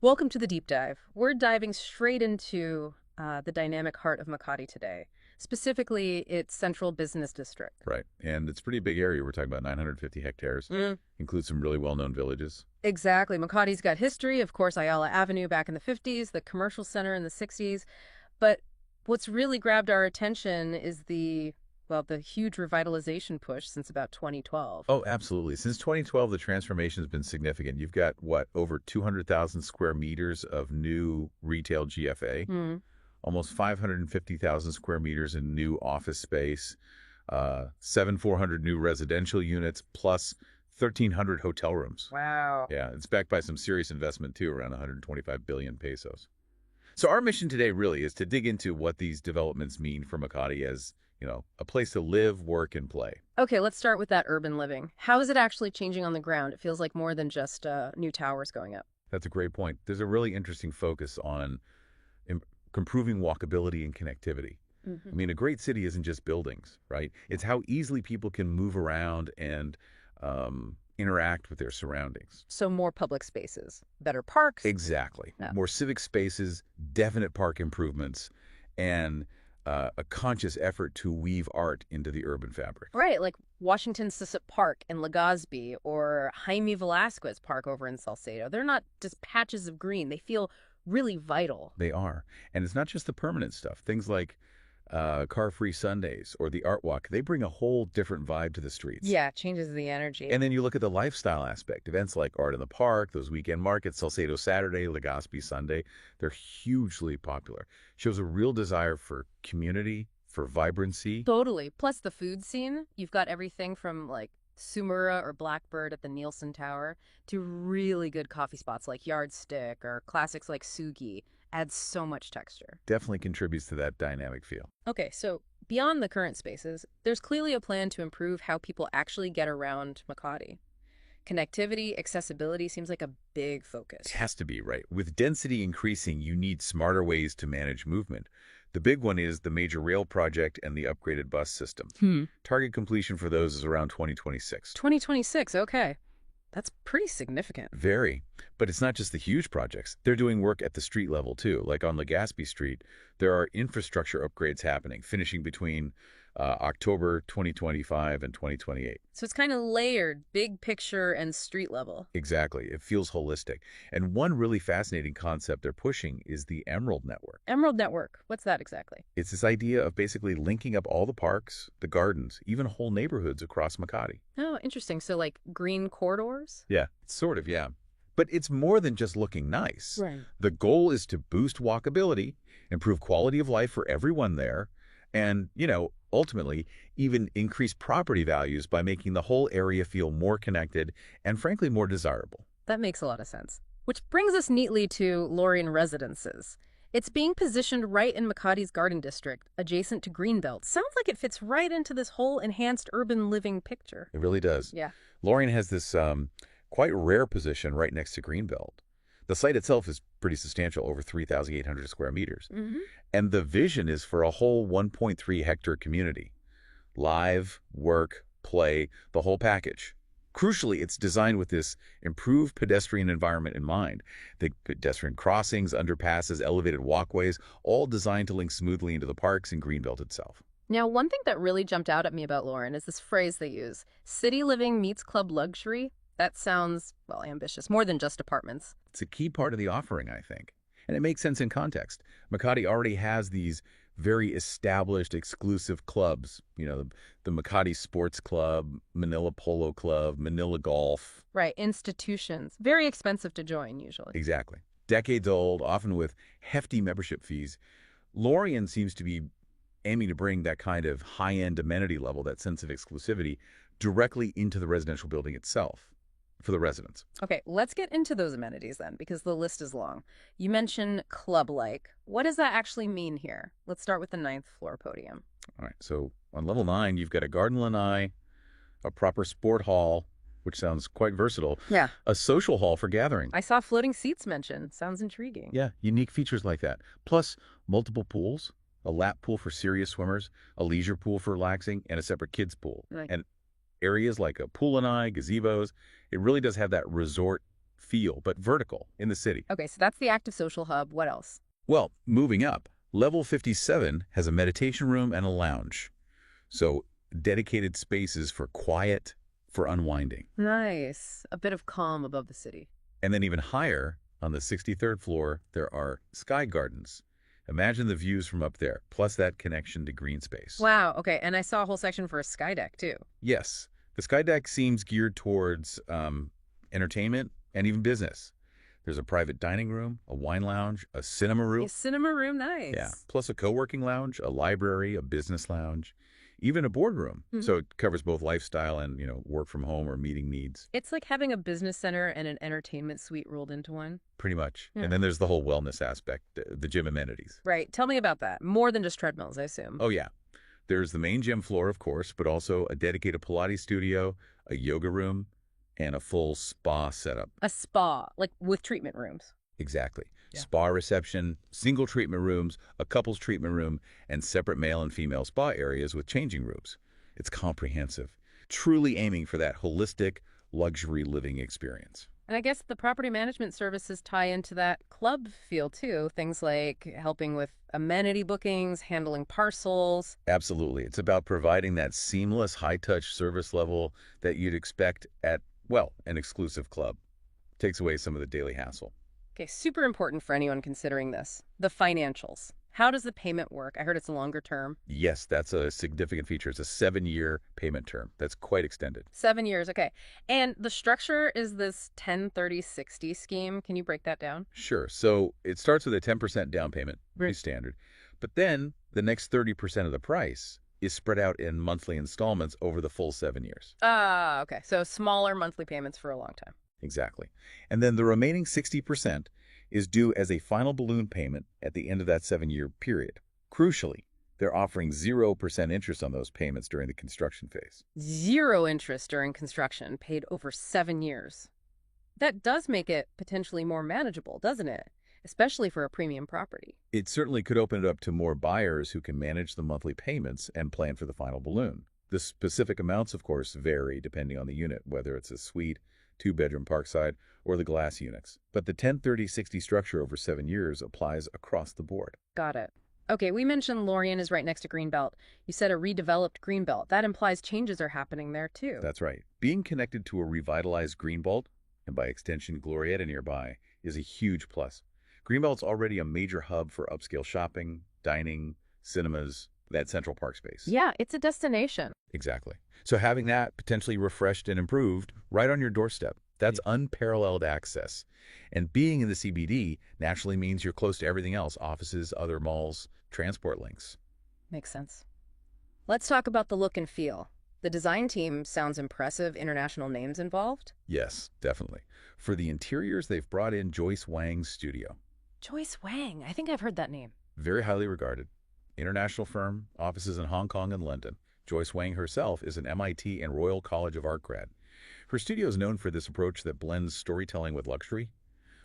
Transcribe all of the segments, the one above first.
Welcome to the deep dive. We're diving straight into the dynamic heart of Makati today, specifically its central business district. Right. And it's a pretty big area. We're talking about 950 hectares. Includes some really well-known villages. Exactly. Makati's got history, of course, Ayala Avenue back in the 50s, the commercial center in the 60s. But what's really grabbed our attention is the huge revitalization push since about 2012. Oh, absolutely. Since 2012, the transformation has been significant. You've got, over 200,000 square meters of new retail GFA, almost 550,000 square meters in new office space, 400 new residential units, plus 1,300 hotel rooms. Wow. Yeah, it's backed by some serious investment, too, around 125 billion pesos. So our mission today really is to dig into what these developments mean for Makati as, a place to live, work, and play. Okay, let's start with that urban living. How is it actually changing on the ground? It feels like more than just new towers going up. That's a great point. There's a really interesting focus on improving walkability and connectivity. I mean, a great city isn't just buildings, right? It's how easily people can move around and interact with their surroundings. So more public spaces, better parks. Exactly. Yeah. More civic spaces, definite park improvements, and a conscious effort to weave art into the urban fabric. Right, like Washington Sissup Park in Legazpi or Jaime Velasquez Park over in Salcedo. They're not just patches of green. They feel really vital. They are. And it's not just the permanent stuff. Things like car-free Sundays or the Art Walk, they bring a whole different vibe to the streets. Yeah, it changes the energy. And then you look at the lifestyle aspect. Events like Art in the Park, those weekend markets, Salcedo Saturday, Legazpi Sunday, they're hugely popular. Shows a real desire for community, for vibrancy. Totally. Plus the food scene. You've got everything from like Sumura or Blackbird at the Nielsen Tower to really good coffee spots like Yardstick or classics like Sugi. Adds so much texture. Definitely contributes to that dynamic feel. Okay, so beyond the current spaces, there's clearly a plan to improve how people actually get around Makati. Connectivity, accessibility seems like a big focus. It has to be, right? With density increasing, you need smarter ways to manage movement. The big one is the major rail project and the upgraded bus system. Target completion for those is around 2026. 2026, okay. That's pretty significant. Very. But it's not just the huge projects. They're doing work at the street level, too. Like on Legazpi Street, there are infrastructure upgrades happening, finishing between October 2025 and 2028. So it's kind of layered, big picture and street level. Exactly. It feels holistic. And one really fascinating concept they're pushing is the Emerald Network. Emerald Network, what's that exactly? It's this idea of basically linking up all the parks, the gardens, even whole neighborhoods across Makati. Oh, interesting. So like green corridors? Yeah, sort of, yeah. But it's more than just looking nice. Right. The goal is to boost walkability, improve quality of life for everyone there, and, ultimately, even increase property values by making the whole area feel more connected and, frankly, more desirable. That makes a lot of sense. Which brings us neatly to Lorien Residences. It's being positioned right in Makati's Garden District, adjacent to Greenbelt. Sounds like it fits right into this whole enhanced urban living picture. It really does. Yeah. Lorien has this quite rare position right next to Greenbelt. The site itself is pretty substantial, over 3,800 square meters. And the vision is for a whole 1.3 hectare community. Live, work, play, the whole package. Crucially, it's designed with this improved pedestrian environment in mind. The pedestrian crossings, underpasses, elevated walkways, all designed to link smoothly into the parks and Greenbelt itself. Now, one thing that really jumped out at me about Lorien is this phrase they use, city living meets club luxury. That sounds, well, ambitious, more than just apartments. It's a key part of the offering, I think. And it makes sense in context. Makati already has these very established, exclusive clubs. The Makati Sports Club, Manila Polo Club, Manila Golf. Right, institutions. Very expensive to join, usually. Exactly. Decades old, often with hefty membership fees. Lorien seems to be aiming to bring that kind of high-end amenity level, that sense of exclusivity, directly into the residential building itself. For the residents. Okay, let's get into those amenities then, because the list is long. You mentioned club-like. What does that actually mean here? Let's start with the 9th floor podium. All right, so on level 9, you've got a garden lanai, a proper sport hall, which sounds quite versatile. Yeah. A social hall for gathering. I saw floating seats mentioned. Sounds intriguing. Yeah, unique features like that. Plus, multiple pools, a lap pool for serious swimmers, a leisure pool for relaxing, and a separate kids pool. Right. And areas like a pool lanai, gazebos, it really does have that resort feel, but vertical in the city. Okay, so that's the active social hub. What else? Well, moving up, level 57 has a meditation room and a lounge. So dedicated spaces for quiet, for unwinding. Nice. A bit of calm above the city. And then even higher, on the 63rd floor, there are sky gardens. Imagine the views from up there, plus that connection to green space. Wow, okay, and I saw a whole section for a sky deck, too. Yes, the sky deck seems geared towards entertainment and even business. There's a private dining room, a wine lounge, a cinema room. A cinema room, nice. Yeah, plus a co-working lounge, a library, a business lounge, even a boardroom. So it covers both lifestyle and, work from home or meeting needs. It's like having a business center and an entertainment suite rolled into one. Pretty much. Yeah. And then there's the whole wellness aspect, the gym amenities. Right. Tell me about that. More than just treadmills, I assume. Oh, yeah. There's the main gym floor, of course, but also a dedicated Pilates studio, a yoga room, and a full spa setup. A spa, like with treatment rooms. Exactly. Yeah. Spa reception, single treatment rooms, a couple's treatment room, and separate male and female spa areas with changing rooms. It's comprehensive, truly aiming for that holistic, luxury living experience. And I guess the property management services tie into that club feel, too. Things like helping with amenity bookings, handling parcels. Absolutely. It's about providing that seamless, high-touch service level that you'd expect at, well, an exclusive club. Takes away some of the daily hassle. Okay, super important for anyone considering this. The financials. How does the payment work? I heard it's a longer term. Yes, that's a significant feature. It's a 7-year payment term. That's quite extended. 7 years, okay. And the structure is this 10-30-60 scheme. Can you break that down? Sure. So it starts with a 10% down payment, pretty Right. standard. But then the next 30% of the price is spread out in monthly installments over the full 7 years. Ah, okay. So smaller monthly payments for a long time. Exactly. And then the remaining 60% is due as a final balloon payment at the end of that 7-year period. Crucially, they're offering 0% interest on those payments during the construction phase. 0 interest during construction, paid over 7 years. That does make it potentially more manageable, doesn't it? Especially for a premium property. It certainly could open it up to more buyers who can manage the monthly payments and plan for the final balloon. The specific amounts, of course, vary depending on the unit, whether it's a suite, 2-bedroom Parkside, or the glass units. But the 10-30-60 structure over 7 years applies across the board. Got it. Okay, we mentioned Lorien is right next to Greenbelt. You said a redeveloped Greenbelt. That implies changes are happening there, too. That's right. Being connected to a revitalized Greenbelt, and by extension Glorietta nearby, is a huge plus. Greenbelt's already a major hub for upscale shopping, dining, cinemas, that Central Park space. Yeah, it's a destination. Exactly. So having that potentially refreshed and improved right on your doorstep, that's unparalleled access. And being in the CBD naturally means you're close to everything else, offices, other malls, transport links. Makes sense. Let's talk about the look and feel. The design team sounds impressive. International names involved? Yes, definitely. For the interiors, they've brought in Joyce Wang's studio. Joyce Wang. I think I've heard that name. Very highly regarded. International firm, offices in Hong Kong and London. Joyce Wang herself is an MIT and Royal College of Art grad. Her studio is known for this approach that blends storytelling with luxury,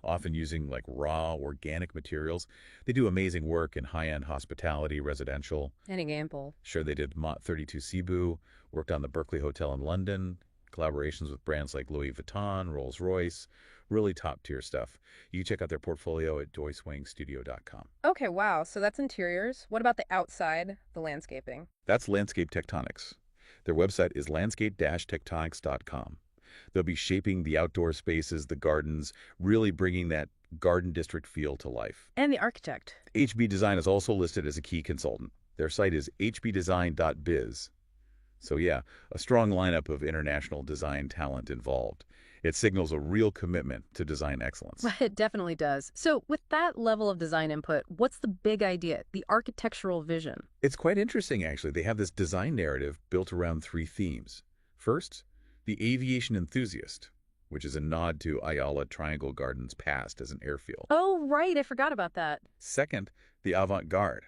often using like raw, organic materials. They do amazing work in high-end hospitality, residential. Any example? Sure, they did Mott 32 Cebu, worked on the Berkeley Hotel in London, collaborations with brands like Louis Vuitton, Rolls-Royce, really top-tier stuff. You can check out their portfolio at joycewangstudio.com. Okay, wow. So that's interiors. What about the outside, the landscaping? That's Landscape Tectonics. Their website is landscape-tectonics.com. They'll be shaping the outdoor spaces, the gardens, really bringing that garden district feel to life. And the architect. HB Design is also listed as a key consultant. Their site is hbdesign.biz. So yeah, a strong lineup of international design talent involved. It signals a real commitment to design excellence. It definitely does. So with that level of design input, what's the big idea, the architectural vision? It's quite interesting, actually. They have this design narrative built around 3 themes. First, the aviation enthusiast, which is a nod to Ayala Triangle Gardens' past as an airfield. Oh, right. I forgot about that. Second, the avant-garde,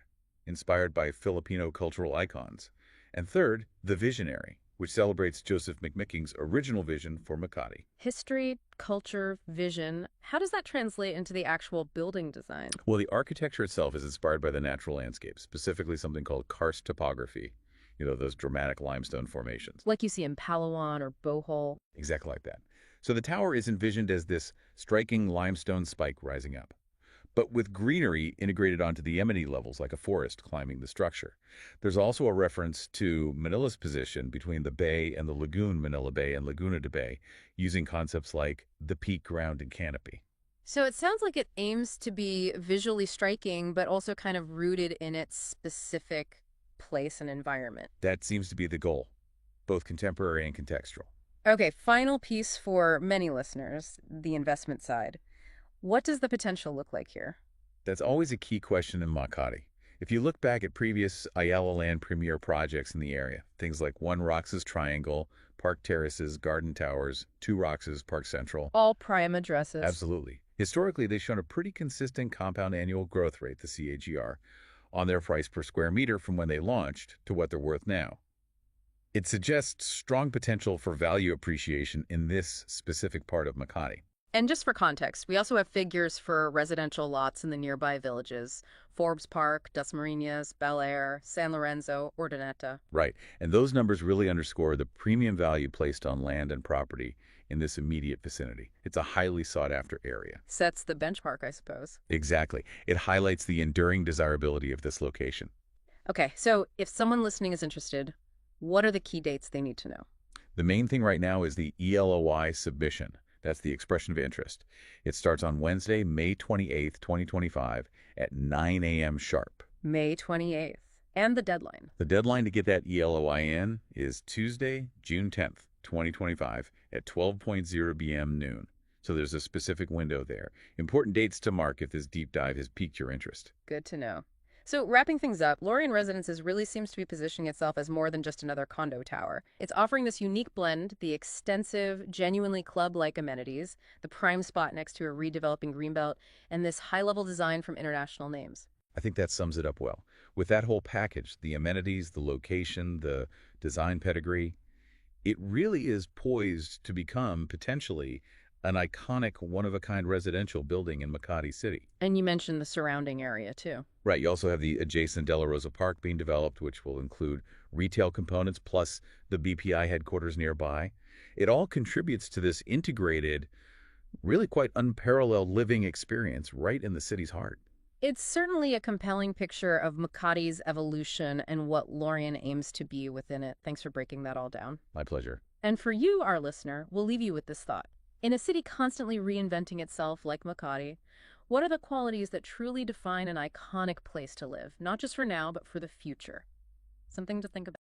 inspired by Filipino cultural icons. And third, the visionary, which celebrates Joseph McMicking's original vision for Makati. History, culture, vision. How does that translate into the actual building design? Well, the architecture itself is inspired by the natural landscape, specifically something called karst topography, those dramatic limestone formations. Like you see in Palawan or Bohol. Exactly like that. So the tower is envisioned as this striking limestone spike rising up, but with greenery integrated onto the amity levels like a forest climbing the structure. There's also a reference to Manila's position between the bay and the lagoon, Manila Bay and Laguna de Bay, using concepts like the peak, ground, and canopy. So it sounds like it aims to be visually striking, but also kind of rooted in its specific place and environment. That seems to be the goal, both contemporary and contextual. Okay, final piece for many listeners, the investment side. What does the potential look like here? That's always a key question in Makati. If you look back at previous Ayala Land Premier projects in the area, things like One Roxas Triangle, Park Terraces, Garden Towers, Two Roxas, Park Central. All prime addresses. Absolutely. Historically, they've shown a pretty consistent compound annual growth rate, the CAGR, on their price per square meter from when they launched to what they're worth now. It suggests strong potential for value appreciation in this specific part of Makati. And just for context, we also have figures for residential lots in the nearby villages: Forbes Park, Dasmariñas, Bel Air, San Lorenzo, Urdaneta. Right, and those numbers really underscore the premium value placed on land and property in this immediate vicinity. It's a highly sought-after area. Sets the benchmark, I suppose. Exactly. It highlights the enduring desirability of this location. Okay, so if someone listening is interested, what are the key dates they need to know? The main thing right now is the ELOI submission. That's the expression of interest. It starts on Wednesday, May 28th, 2025 at 9 a.m. sharp. May 28th. And the deadline. The deadline to get that ELOI in is Tuesday, June 10th, 2025 at 12:00 p.m. noon. So there's a specific window there. Important dates to mark if this deep dive has piqued your interest. Good to know. So wrapping things up, Lorien Residences really seems to be positioning itself as more than just another condo tower. It's offering this unique blend, the extensive, genuinely club-like amenities, the prime spot next to a redeveloping greenbelt, and this high-level design from international names. I think that sums it up well. With that whole package, the amenities, the location, the design pedigree, it really is poised to become, potentially, an iconic, one-of-a-kind residential building in Makati City. And you mentioned the surrounding area, too. Right, you also have the adjacent De La Rosa Park being developed, which will include retail components, plus the BPI headquarters nearby. It all contributes to this integrated, really quite unparalleled living experience right in the city's heart. It's certainly a compelling picture of Makati's evolution and what Lorien aims to be within it. Thanks for breaking that all down. My pleasure. And for you, our listener, we'll leave you with this thought. In a city constantly reinventing itself like Makati, what are the qualities that truly define an iconic place to live, not just for now, but for the future? Something to think about.